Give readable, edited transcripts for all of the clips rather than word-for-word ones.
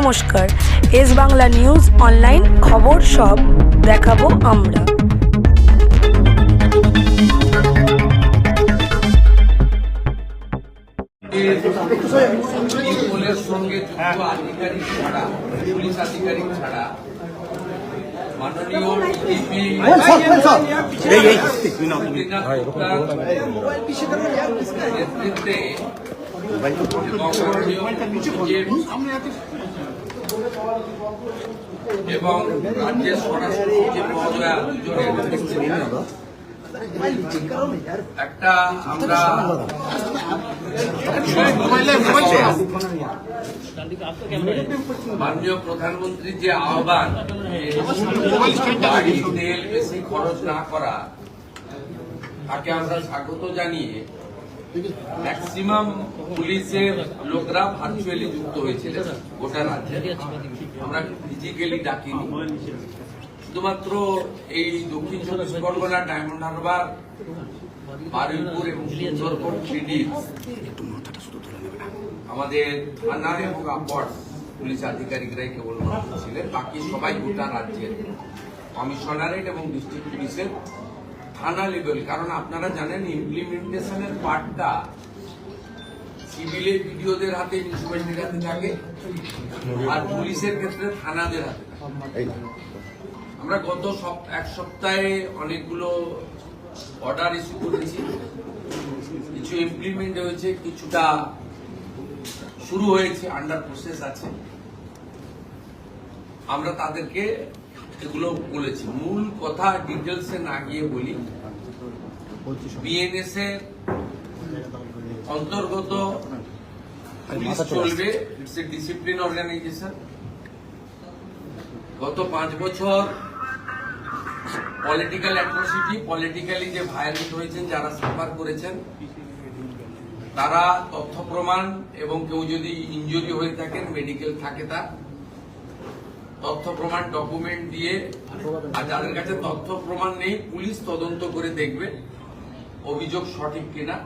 নমস্কার, S Bangla news online খবর সব দেখাবো আমরা। পুলিশের সঙ্গে যুক্ত আধিকারিক ছাড়া, পুলিশ আধিকারিক ছাড়া মাননীয় ডিজিপি নেতৃত্বে এবং রাজ্যের স্বরাষ্ট্র সচিব মহোদয়া দুজনের একটা আমরা মাননীয় প্রধানমন্ত্রীর যে আহ্বান গাড়ি তেল বেশি খরচ না করা, তাকে আমরা স্বাগত জানিয়ে ম্যাক্সিমাম পুলিশের লোকরা ভার্চুয়ালি যুক্ত হয়েছিল গোটা রাজ্যে। আমরা ফিজিক্যালি ডাকিনি, শুধুমাত্র এই দক্ষিণ চব্বিশ পরগনা, ডায়মন্ড হারবার, বারুইপুর এবং সুন্দরবন থ্রিডির আমাদের থানা এবং আপার পুলিশ আধিকারিকরাই কেবলমাত্র ছিলেন। বাকি সবাই গোটা রাজ্যের কমিশনারেট এবং ডিস্ট্রিক্ট পুলিশের থানা লেভেল। কারণ আপনারা জানেন ইমপ্লিমেন্টেশনের পার্টটা সিভিলের বিডিওদের হাতে, মিউনিসিপ্যালিটির হাতে থাকে, আর পুলিশের ক্ষেত্রে থানাদের হাতে থাকে। আমরা গত এক সপ্তাহে অনেকগুলো অর্ডার ইস্যু করেছি, কিছু ইমপ্লিমেন্ট হয়েছে, কিছুটা শুরু হয়েছে, আন্ডার প্রসেস আছে। আমরা তাদেরকে এগুলো বলেছি। মূল কথা ডিটেলসে না গিয়ে বলি, বিএনএস এর অন্তর্গত পুলিশ চলবে, ইটস এ ডিসিপ্লিন অর্গানাইজেশন। গত 5 বছর পলিটিক্যাল অ্যাট্রোসিটি, পলিটিক্যালি যে ভায়োলেন্ট হয়েছেন, যারা সাফার করেছেন, তারা তথ্য প্রমাণ এবং কেউ যদি ইনজুরি হয়ে থাকেন, মেডিকেল থাকে, তার তথ্য প্রমাণ ডকুমেন্ট দিয়ে, আর যাদের কাছে তথ্য প্রমাণ নেই, পুলিশ তদন্ত করে দেখবে অভিযোগ সঠিক কিনা।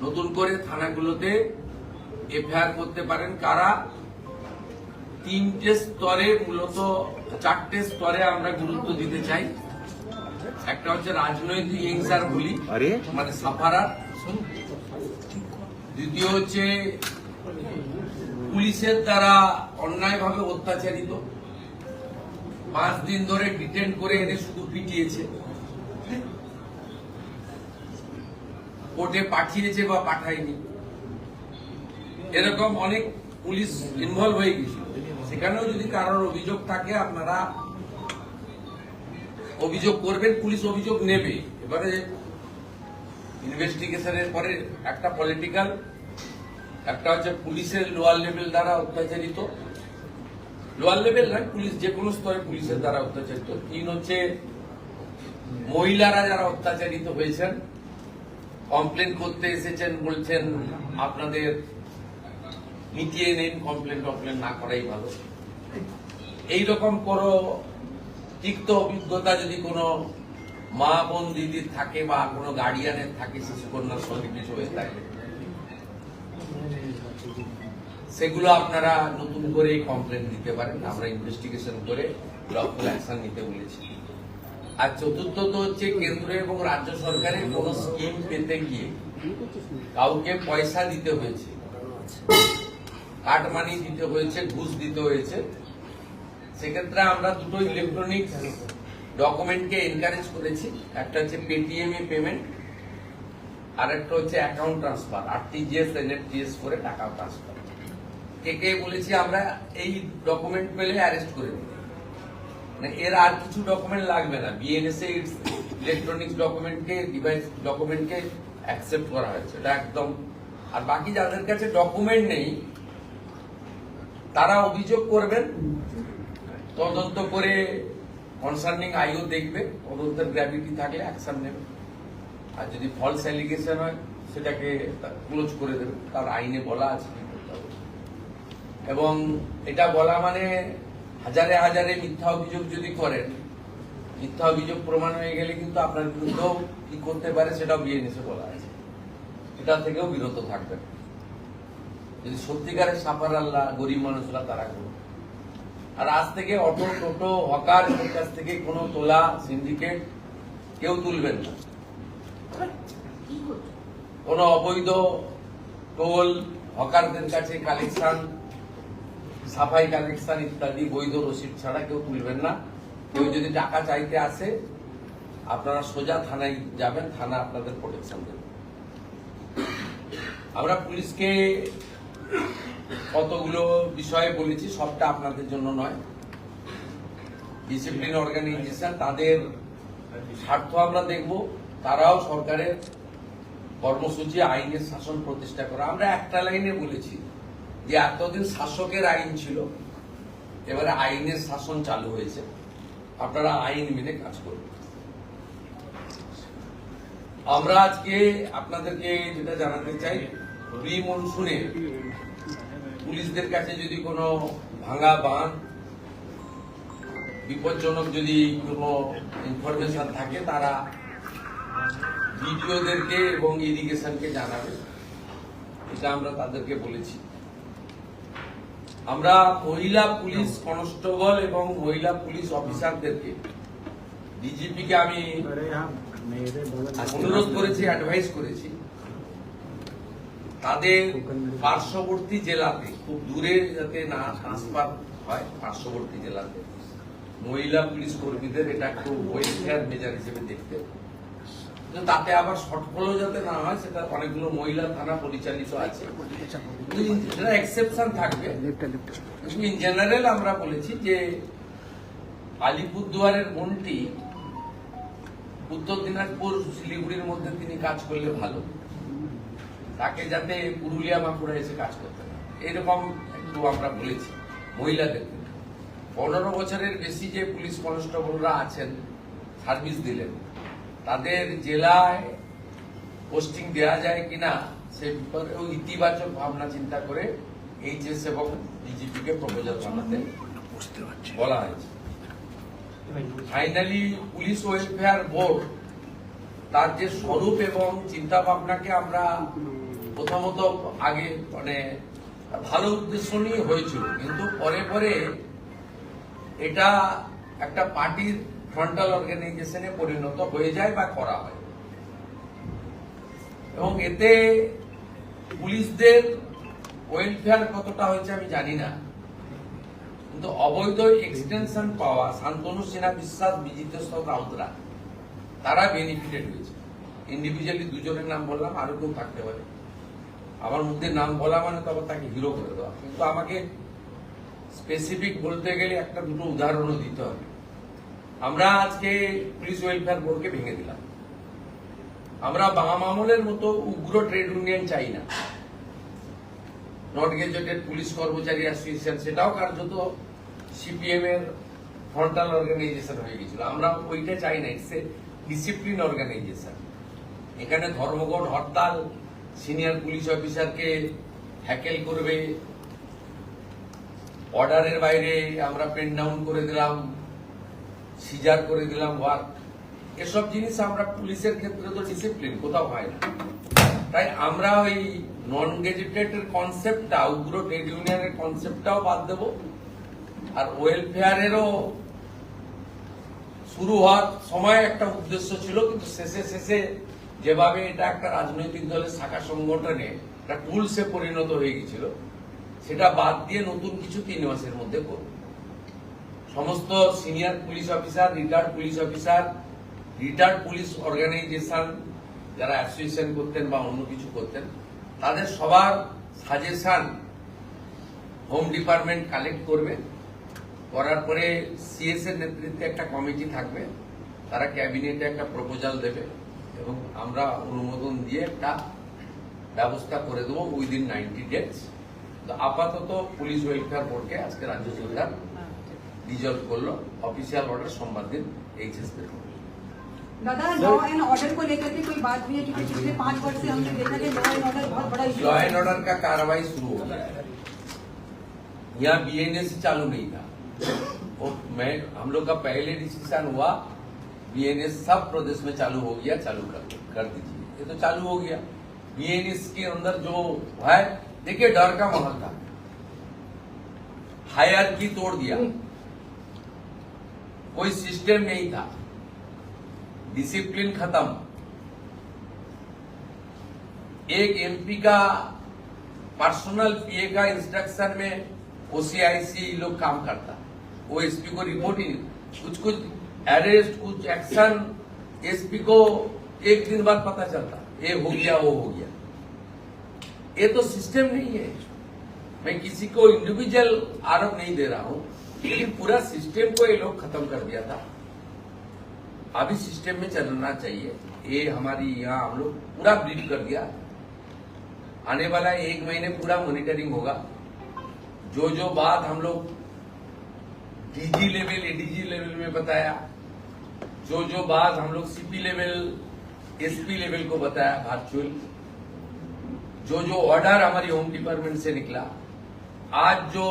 নতুন করে থানাগুলোতে এফআইআর করতে পারেন। কারা 3টে স্তরে, মূলত 4টে স্তরে আমরা গুরুত্ব দিতে চাই। একটা হচ্ছে রাজনৈতিক হিংসার বলি, মানে সাফারার। দ্বিতীয় হচ্ছে পুলিশের দ্বারা অন্যায়ভাবে অত্যাচারিত, 5 দিন ধরে ডিটেন করে এনে শুধু পিটিয়েছে, কোর্টে পাঠিয়েছে বা পাঠায়নি, এরকম অনেক পুলিশ ইনভলভ হয়ে গেছিল। সেখানেও যদি কারোর অভিযোগ থাকে, আপনারা অভিযোগ করবেন, পুলিশ অভিযোগ নেবে। এবারে ইনভেস্টিগেশনের পরে একটা পলিটিক্যাল, একটা হচ্ছে পুলিশের লোয়ার লেভেল দ্বারা অত্যাচারিত, লোয়ার লেভেল নয়, পুলিশ যে কোনো স্তরে পুলিশের দ্বারা অত্যাচারিত। 3 হচ্ছে মহিলারা যারা অত্যাচারিত হয়েছেন, কমপ্লেন করতে এসেছেন, বলছেন আপনাদের মিটিয়ে নেন, কমপ্লেন না করাই ভালো। এইরকম কোনো তিক্ত অভিজ্ঞতা যদি কোনো মা বোন দিদির থাকে বা কোনো গার্ডিয়ানের থাকে, শিশুকন্যার সঙ্গে কিছু হয়ে থাকে, সেগুলো আপনারা নতুন করে কমপ্লেন দিতে পারেন। আমরা ইনভেস্টিগেশন করে লফুল অ্যাকশন নিতে বলেছি। আর চতুর্থত হচ্ছে কেন্দ্র এবং রাজ্য সরকারের কোন স্কিম পেতে গিয়ে কাউকে পয়সা দিতে হয়েছে, কাট মানি দিতে হয়েছে, ঘুষ দিতে হয়েছে, সেক্ষেত্রে আমরা দুটো ইলেকট্রনিক ডকুমেন্টকে এনকারেজ করেছি। একটা হচ্ছে পেটিএম এ পেমেন্ট, আর একটা হচ্ছে অ্যাকাউন্ট ট্রান্সফার, আরটিজিএস, এনএফটিএস করে টাকা ট্রান্সফার। কে বলেছি আমরা এই ডকুমেন্ট পেলে অ্যারেস্ট করে দেব, মানে এর আর কিছু ডকুমেন্ট লাগবে না। বিএনএস এর ইলেকট্রনিক্স ডকুমেন্টকে, ডিভাইস ডকুমেন্টকে অ্যাকসেপ্ট করা হয়েছে, এটা একদম। আর বাকি যাদের কাছে ডকুমেন্ট নেই, তারা অভিযোগ করবেন, তদন্ত করে কনসার্নিং আইও দেখবে, তদন্তের গ্র্যাভিটি থাকলে অ্যাকশন নেবে। আর যদি ফলস অ্যালিগেশন হয়, সেটাকে ক্লোজ করে দেবে, তার আইনে বলা আছে কি করতে হবে। এবং এটা বলা মানে হাজারে হাজারে মিথ্যা অভিযোগ যদি করেন, মিথ্যা অভিযোগ প্রমাণ হয়ে গেলে কিন্তু আপনার বিরুদ্ধেও কি করতে পারে সেটাও বিএনএসে বলা আছে, এটা থেকেও বিরত থাকবেন। যদি সত্যিকারের সাফার আল্লাহ গরিব মানুষরা তারা করবে। আর আজ থেকে অটো টোটো হকার কাছ থেকে কোনো তোলা সিন্ডিকেট কেউ তুলবেন না। কোনো অবৈধ টোল হকারদের কাছে কালেকশন, সাফাই কালেকশন ইত্যাদি বৈধ রসিদ ছাড়া কেউ তুলবেন না। কেউ যদি টাকা চাইতে আসে আপনারা সোজা থানায় যাবেন, থানা আপনাদের প্রোটেকশন দেবে। আমরা পুলিশকে কতগুলো বিষয়ে বলেছি, সবটা আপনাদের জন্য নয়। ডিসিপ্লিন অর্গানাইজেশন, তাদের স্বার্থ আমরা দেখব। তারাও সরকারের কর্মসূচি আইনের শাসন প্রতিষ্ঠা করা। আমরা একটা লাইনে বলেছি যে এতদিন শাসকের আইন ছিল, এবারে আইনের শাসন চালু হয়েছে, আপনারা আইন মেনে কাজ করবেন। আমরা আজকে আপনাদেরকে যেটা জানাতে চাই, প্রি মনসুনে পুলিশদের কাছে যদি কোনো ভাঙা বাঁধ, বিপজ্জনক যদি কোনো ইনফরমেশন থাকে তারা ভিডিওদেরকে এবং ইরিগেশনকে জানাবে, এটা আমরা তাদেরকে বলেছি। আমরা মহিলা পুলিশ কনস্টেবল এবং মহিলা পুলিশ অফিসারদেরকে, ডিজিপিকে আমি অনুরোধ করেছি, অ্যাডভাইস করেছি, তাদের পার্শ্ববর্তী জেলাতে, খুব দূরে যাতে না ট্রান্সফার হয়, পার্শ্ববর্তী জেলাতে মহিলা পুলিশ কর্মীদের এটা একটু ওয়েলফেয়ার মেজার হিসেবে দেখতে, তাতে আবার শর্টফলও যাতে না হয়। সেটা অনেকগুলো মহিলা থানা পরিচালিত আছে, সেটা এক্সেপশন থাকবে। ইন জেনারেল আমরা বলেছি যে আলিপুরদুয়ারের মন্ত্রী উত্তর দিনাজপুর শিলিগুড়ির মধ্যে তিনি কাজ করলে ভালো, তাকে যাতে পুরুলিয়া বাঁকুড়া এসে কাজ করতে না, এরকম একটু আমরা বলেছি। মহিলাদের 15 বছরের বেশি যে পুলিশ কনস্টেবলরা আছেন, সার্ভিস দিলেন, তাদের জেলায় পোস্টিং দেওয়া যায় কিনা সে ব্যাপারে ইতিবাচক ভাবনা চিন্তা করে এইচএস এবং ডিজিপিকে প্রপোজাল বানাতে বলা হয়েছে। ফাইনালি পুলিশ ওয়েলফেয়ার বোর্ড তার যে স্বরূপ এবং চিন্তা ভাবনাকে আমরা প্রথমত আগে মানে ভালো উদ্দেশ্য নিয়ে হয়েছিল, কিন্তু পরে পরে এটা একটা পার্টির ফ্রন্টাল অর্গানাইজেশনে পরিণত হয়ে যায় বা করা হয়, এবং এতে পুলিশদের ওয়েলফেয়ার কতটা হয়েছে আমি জানি না, কিন্তু অবৈধ এক্সটেনশন পাওয়া শান্তনু সিনহা বিশ্বাস, বিজিতেশ্বর রাউতরা, তারা বেনিফিটেড হয়েছে। ইন্ডিভিজুয়ালি দুজনের নাম বললাম, আরো কেউ থাকতে পারে। আমার মধ্যে নাম বলা মানে তো আবার তাকে হিরো করে দেওয়া, কিন্তু আমাকে স্পেসিফিক বলতে গেলে একটা দুটো উদাহরণও দিতে হবে। আমরা আজকে পুলিশ ওয়েলফেয়ার বোর্ডকে ভেঙে দিলাম। আমরা বাম আমলের মতো উগ্র ট্রেড ইউনিয়ন চাই না। নট গেজেটেড পুলিশ কর্মচারী অ্যাসোসিয়েশন, সেটাও কার্যত সিপিএম এর ফ্রন্টাল অর্গানাইজেশন হয়ে গেছিল। আমরা ওইটা চাই না, ইটস এ ডিসিপ্লিন অর্গানাইজেশন। এখানে ধর্মঘট, হরতাল, সিনিয়র পুলিশ অফিসারকে হ্যাকেল করবে, অর্ডারের বাইরে আমরা পেন ডাউন করে দিলাম, সিজার করে দিলাম ওয়ার্ক, এসব জিনিস আমরা পুলিশের ক্ষেত্রে তো ডিসিপ্লিন কোথাও হয় না। তাই আমরা ওই নন গেজেটেড কনসেপ্টটা, উগ্র ট্রেড ইউনিয়নের কনসেপ্টটাও বাদ দেব। আর ওয়েলফেয়ারেরও শুরু হওয়ার সময় একটা উদ্দেশ্য ছিল, কিন্তু শেষে শেষে যেভাবে এটা একটা রাজনৈতিক দলের শাখা সংগঠনে একটা টুলসে পরিণত হয়ে গেছিল, সেটা বাদ দিয়ে নতুন কিছু 3 মাসের মধ্যে করব। সমস্ত senior police officer, retired police officer, retired police organisation যারা অ্যাসোসিয়েশন করতেন বা অন্য কিছু করতেন, তাদের সবার সাজেশন হোম ডিপার্টমেন্ট কালেক্ট করবে। করার পরে সিএস এর নেতৃত্বে একটা কমিটি থাকবে, তারা ক্যাবিনেটে একটা প্রপোজাল দেবে এবং আমরা অনুমোদন দিয়ে একটা ব্যবস্থা করে দেবো উইদিন 90 ডেজ। তো আপাতত পুলিশ ওয়েলফেয়ার বোর্ডকে আজকে রাজ্য সরকার ডিজলভ করলো। অফিসিয়াল অর্ডার সোমবার दिन এইচএস पे। दादा, लॉ एंड ऑर्डर को लेकर के कोई बात हुई है? क्योंकि पिछले 5 वर्ष से हमने देखा कि लॉ एंड ऑर्डर बहुत बड़ा इशू लॉ एंड ऑर्डर का कार्रवाई शुरू हो गया है। यहाँ बीएनएस चालू नहीं था, और हम लोग का पहले डिसीजन हुआ बीएनएस सब प्रदेश में चालू हो गया, चालू कर दीजिए। ये तो चालू हो गया। बीएनएस के अंदर जो है देखिए डर का माहौल था, हायरार्की तोड़ दिया, कोई सिस्टम नहीं था, डिसिप्लिन खत्म। एक एमपी का पर्सनल पीए का इंस्ट्रक्शन में ओसीआईसी लोग काम करता, वो एसपी को रिपोर्ट ही नहीं, कुछ अरेस्ट कुछ एक्शन एसपी को एक दिन बाद पता चलता, ये हो गया वो हो गया। ये तो सिस्टम नहीं है। मैं किसी को इंडिविजुअल आरोप नहीं दे रहा हूं, लेकिन पूरा सिस्टम को ये लोग खत्म कर दिया था। अभी सिस्टम में चलना चाहिए। ये हमारी यहाँ हम लोग पूरा ब्रीफ कर दिया। आने वाला 1 महीने पूरा मॉनिटरिंग होगा। जो बात हम लोग डीजी लेवल एडीजी लेवल में बताया, जो बात हम लोग सीपी लेवल एसपी लेवल को बताया वर्चुअल, जो ऑर्डर हमारी होम डिपार्टमेंट से निकला, आज जो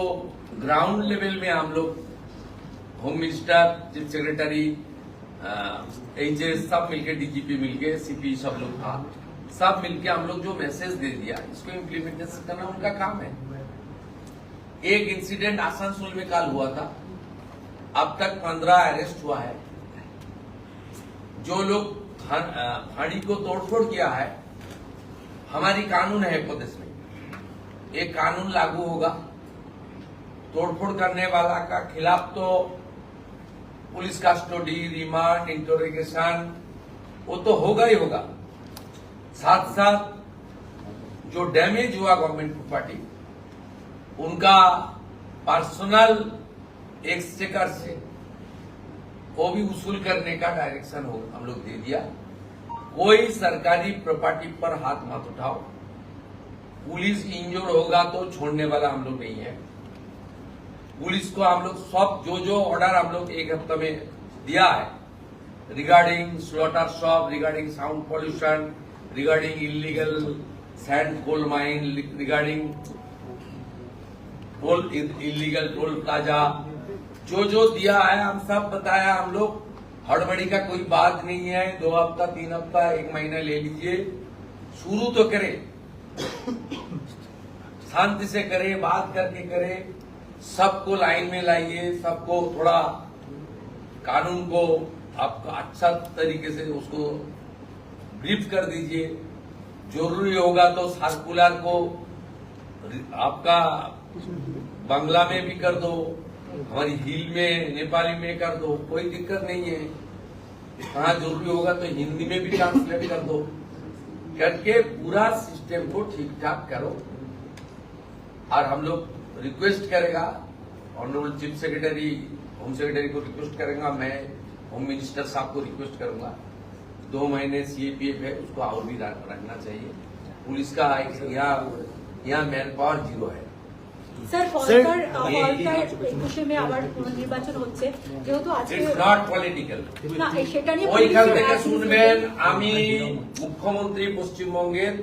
ग्राउंड लेवल में हम लोग home minister, chief secretary, HS सब मिलके, डीजीपी मिलके, सीपी सब लोग था, सब मिलके हम लोग जो मैसेज दे दिया, इसको इम्प्लीमेंटेशन करना उनका काम है। एक इंसिडेंट आसनसोल में कल हुआ था, अब तक 15 अरेस्ट हुआ है। जो लोग फाड़ी को तोड़फोड़ किया है, हमारी कानून है प्रदेश में, एक कानून लागू होगा। तोड़फोड़ करने वाला का खिलाफ तो पुलिस कस्टडी, रिमांड, इंटरोगेशन वो तो होगा ही होगा। साथ साथ जो डैमेज हुआ गवर्नमेंट प्रॉपर्टी, उनका पर्सनल एक्सचेकर से वो भी वसूल करने का डायरेक्शन हम लोग दे दिया। कोई सरकारी प्रॉपर्टी पर हाथ मत उठाओ। पुलिस इंजोर होगा तो छोड़ने वाला हम लोग नहीं है। पुलिस को हम लोग सब जो ऑर्डर हम लोग 1 हफ्ते में दिया है, regarding slaughter shop, regarding sound pollution, regarding illegal sand coal mine, regarding toll illegal toll plaza, जो दिया है हम सब बताया। हम लोग हड़बड़ी का कोई बात नहीं है। 2 हफ्ता 3 हफ्ता 1 महीना ले लीजिए, शुरू तो करें, शांति से करें, बात करके करें, सबको लाइन में लाइए, सबको थोड़ा कानून को आपका अच्छा तरीके से उसको ब्रीफ कर दीजिए। जरूरी होगा तो सर्कुलर को आपका बांग्ला में भी कर दो, हमारी हिल में नेपाली में कर दो, कोई दिक्कत नहीं है। कहाँ जरूरी होगा तो हिंदी में भी ट्रांसलेट कर दो, करके पूरा सिस्टम को ठीक ठाक करो। और हम लोग रिक्वेस्ट करेगा, honourable chief secretary, home secretary को रिक्वेस्ट करेंगे, मैं होम मिनिस्टर साहब को रिक्वेस्ट करूंगा, 2 महीने सीएपीएफ है उसको और भी रखना चाहिए। पुलिस का यहाँ मैन पावर 0 है। স্যার ফলকার একুশে মে আবার পুনর্নির্বাচন হচ্ছে, যেহেতু আজকে ইটস নট পলিটিক্যাল, না সেটা নিয়ে ওইখান থেকে শুনবেন। আমি মুখ্যমন্ত্রী পশ্চিমবঙ্গের,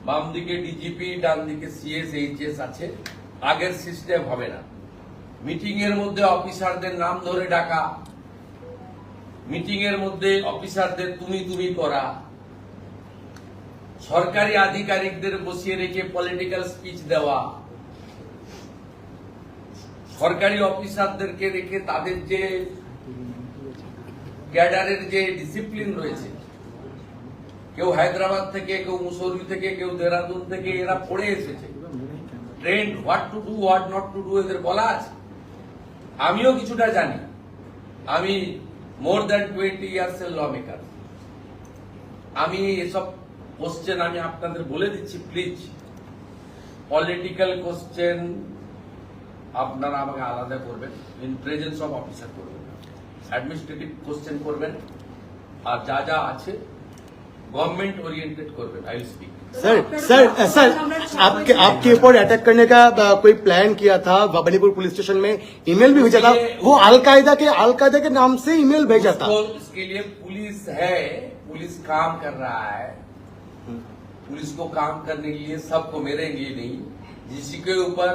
বাম দিকে ডিজিপি, ডান দিকে সিএস এইচএস আছে, আগের সিস্টেম হবে না। মিটিং এর মধ্যে অফিসারদের নাম ধরে ডাকা, মিটিং এর মধ্যে অফিসারদের তুমি করা, সরকারি আধিকারিকদের বসিয়ে রেখে পলিটিক্যাল স্পিচ দেওয়া, সরকারি অফিসারদেরকে রেখে তাদের যে ক্যাডারের যে ডিসিপ্লিন রয়েছে, কেউ হায়দ্রাবাদ থেকে, কেউ মুসৌরি থেকে, কেউ দেহরাদুন থেকে, এরা পড়ে এসেছে, trend what to do what not to do এদের বলা আছে। আমিও কিছুটা জানি, আমি মোর দ্যান 20 ইয়ার্স এর ল মেকার। আমি এসব কোশ্চেন আমি আপনাদের বলে দিচ্ছি, প্লিজ পলিটিক্যাল কোশ্চেন আপনারা আমাকে আলাদা করবেন, ইন প্রেজেন্স অফ অফিসার করবেন, অ্যাডমিনিস্ট্রেটিভ কোশ্চেন করবেন, আর যা আছে गवर्नमेंट ओरिएंटेड करबेन। I will speak. सर आपके ऊपर अटैक करने का कोई प्लान किया था, बनीपुर पुलिस स्टेशन में ईमेल भी भेजा था, वो अलकायदा के नाम से ईमेल भेजा था। इसके लिए पुलिस है, पुलिस काम कर रहा है, पुलिस को काम करने के लिए सबको, मेरे लिए नहीं, जिसके ऊपर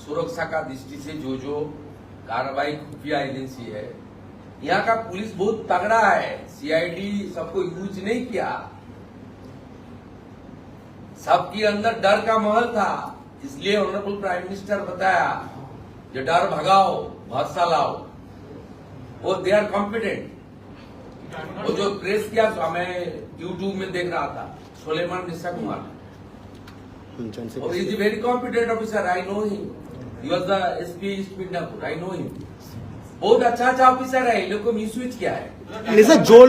सुरक्षा का दृष्टि से जो कार्रवाई खुफिया एजेंसी है, यहाँ का पुलिस बहुत तगड़ा है। सीआईडी सबको यूज नहीं किया, सबके अंदर डर का माहौल था, इसलिए ऑनरेबल प्राइम मिनिस्टर बताया जो डर भगाओ भरोसा लाओ। वो दे आर कॉम्पिटेंट। वो जो प्रेस किया मैं यूट्यूब में देख रहा था, सुलेमान मिश्रा कुमार, और is very competent officer, I know him, he was the SP east Midnapore, I know him. बहुत अच्छा ऑफिसर है, इन लोग को मिसयूज किया है। सर जो